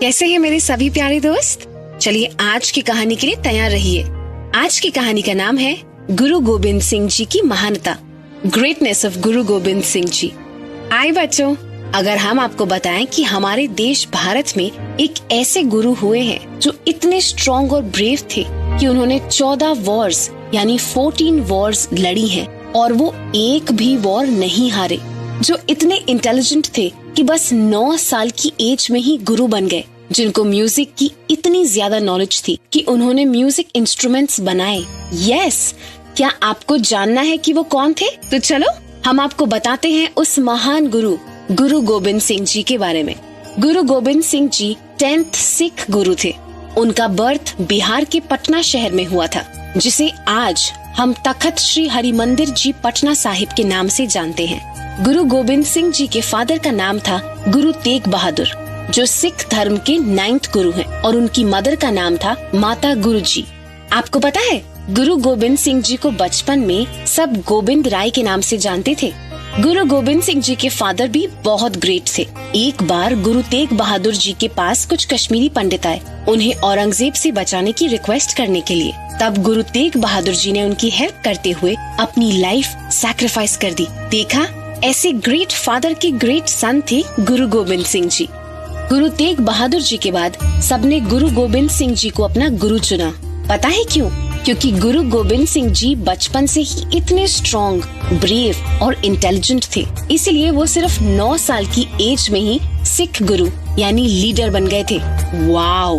कैसे हैं मेरे सभी प्यारे दोस्त? चलिए आज की कहानी के लिए तैयार रहिए। आज की कहानी का नाम है गुरु गोबिंद सिंह जी की महानता, ग्रेटनेस ऑफ गुरु गोबिंद सिंह जी। आए बच्चों, अगर हम आपको बताएं कि हमारे देश भारत में एक ऐसे गुरु हुए हैं जो इतने स्ट्रॉन्ग और ब्रेव थे कि उन्होंने 14 वॉर्स यानी 14 वॉर्स लड़ी हैं और वो एक भी वॉर नहीं हारे, जो इतने इंटेलिजेंट थे कि बस 9 साल की एज में ही गुरु बन गए, जिनको म्यूजिक की इतनी ज्यादा नॉलेज थी कि उन्होंने म्यूजिक इंस्ट्रूमेंट्स बनाए। यस, क्या आपको जानना है कि वो कौन थे? तो चलो हम आपको बताते हैं उस महान गुरु गुरु गोबिंद सिंह जी के बारे में। गुरु गोबिंद सिंह जी 10th सिख गुरु थे। उनका बर्थ बिहार के पटना शहर में हुआ था, जिसे आज हम तख्त श्री हरिमंदिर जी पटना साहिब के नाम से जानते हैं। गुरु गोबिंद सिंह जी के फादर का नाम था गुरु तेग बहादुर, जो सिख धर्म के 9th गुरु हैं, और उनकी मदर का नाम था माता गुरु जी। आपको पता है, गुरु गोबिंद सिंह जी को बचपन में सब गोविंद राय के नाम से जानते थे। गुरु गोबिंद सिंह जी के फादर भी बहुत ग्रेट थे। एक बार गुरु तेग बहादुर जी के पास कुछ कश्मीरी पंडित आए, उन्हें औरंगजेब से बचाने की रिक्वेस्ट करने के लिए। तब गुरु तेग बहादुर जी ने उनकी हेल्प करते हुए अपनी लाइफ सैक्रिफाइस कर दी। देखा, ऐसे ग्रेट फादर के ग्रेट सन थे गुरु गोबिंद सिंह जी। गुरु तेग बहादुर जी के बाद सबने गुरु गोबिंद सिंह जी को अपना गुरु चुना। पता है क्यों? क्योंकि गुरु गोबिंद सिंह जी बचपन से ही इतने स्ट्रॉन्ग, ब्रेव और इंटेलिजेंट थे, इसलिए वो सिर्फ 9 साल की एज में ही सिख गुरु यानी लीडर बन गए थे। वाओ,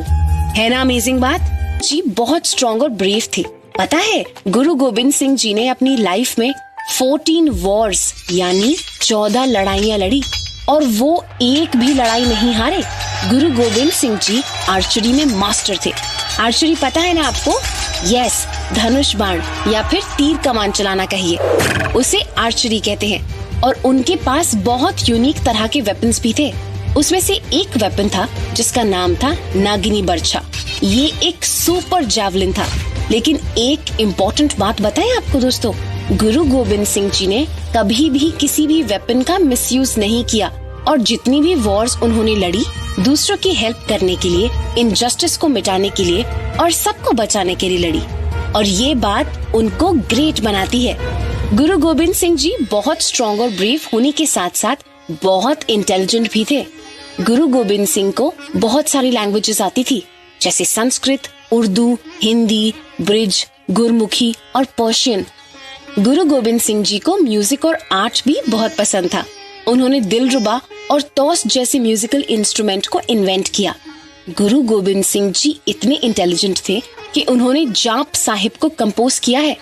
है ना अमेजिंग बात? जी बहुत स्ट्रॉन्ग और ब्रेव थे। पता है, गुरु गोबिंद सिंह जी ने अपनी लाइफ में 14 वॉर्स यानी 14 लड़ाइयाँ लड़ी और वो एक भी लड़ाई नहीं हारे। गुरु गोबिंद सिंह जी आर्चरी में मास्टर थे। आर्चरी पता है ना आपको? यस, धनुष बाण या फिर तीर कमान चलाना कहिए, उसे आर्चरी कहते हैं। और उनके पास बहुत यूनिक तरह के वेपन्स भी थे। उसमें से एक वेपन था जिसका नाम था नागिनी बर्छा। ये एक सुपर जैवलिन था। लेकिन एक इम्पोर्टेंट बात बताएं आपको दोस्तों, गुरु गोबिंद सिंह जी ने कभी भी किसी भी वेपन का मिसयूज नहीं किया और जितनी भी वॉर्स उन्होंने लड़ी, दूसरों की हेल्प करने के लिए, इनजस्टिस को मिटाने के लिए और सबको बचाने के लिए लड़ी। और ये बात उनको ग्रेट बनाती है। गुरु गोबिंद सिंह जी बहुत स्ट्रॉन्ग और ब्रेव होने के साथ साथ बहुत इंटेलिजेंट भी थे। गुरु गोबिंद सिंह को बहुत सारी लैंग्वेजेस आती थी, जैसे संस्कृत, उर्दू, हिंदी, ब्रिज, गुरमुखी और पर्शियन। गुरु गोबिंद सिंह जी को म्यूजिक और आर्ट भी बहुत पसंद था। उन्होंने दिलरुबा और तौस जैसे म्यूजिकल इंस्ट्रूमेंट को इन्वेंट किया। गुरु गोबिंद सिंह जी इतने इंटेलिजेंट थे कि उन्होंने जाप साहिब को कंपोज किया है,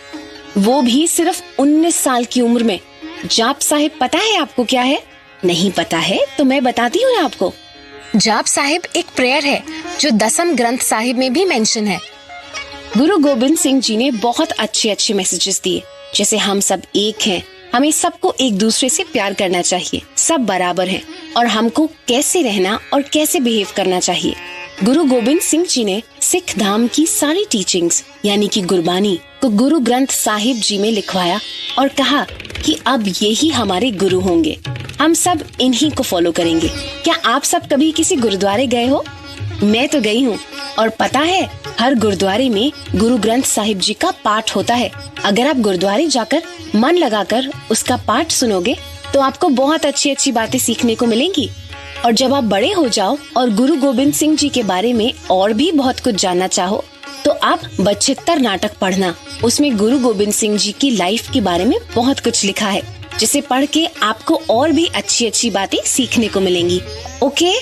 वो भी सिर्फ 19 साल की उम्र में। जाप साहिब पता है आपको क्या है? नहीं पता है तो मैं बताती हूँ आपको। जाप साहिब एक प्रेयर है जो 10th ग्रंथ साहिब में भी मेंशन है। गुरु गोबिंद सिंह जी ने बहुत अच्छे मैसेजेस दिए, जैसे हम सब एक हैं, हमें सबको एक दूसरे से प्यार करना चाहिए, सब बराबर हैं और हमको कैसे रहना और कैसे बिहेव करना चाहिए। गुरु गोबिंद सिंह जी ने सिख धाम की सारी टीचिंग्स यानी कि गुरबानी को गुरु ग्रंथ साहिब जी में लिखवाया और कहा कि अब यही हमारे गुरु होंगे, हम सब इन्हीं को फॉलो करेंगे। क्या आप सब कभी किसी गुरुद्वारे गए हो? मैं तो गई हूँ और पता है, हर गुरुद्वारे में गुरु ग्रंथ साहिब जी का पाठ होता है। अगर आप गुरुद्वारे जाकर मन लगाकर उसका पाठ सुनोगे तो आपको बहुत अच्छी बातें सीखने को मिलेंगी। और जब आप बड़े हो जाओ और गुरु गोबिंद सिंह जी के बारे में और भी बहुत कुछ जानना चाहो तो आप बचित्तर नाटक पढ़ना। उसमें गुरु गोबिंद सिंह जी की लाइफ के बारे में बहुत कुछ लिखा है, जिसे पढ़ के आपको और भी अच्छी बातें सीखने को मिलेंगी। ओके,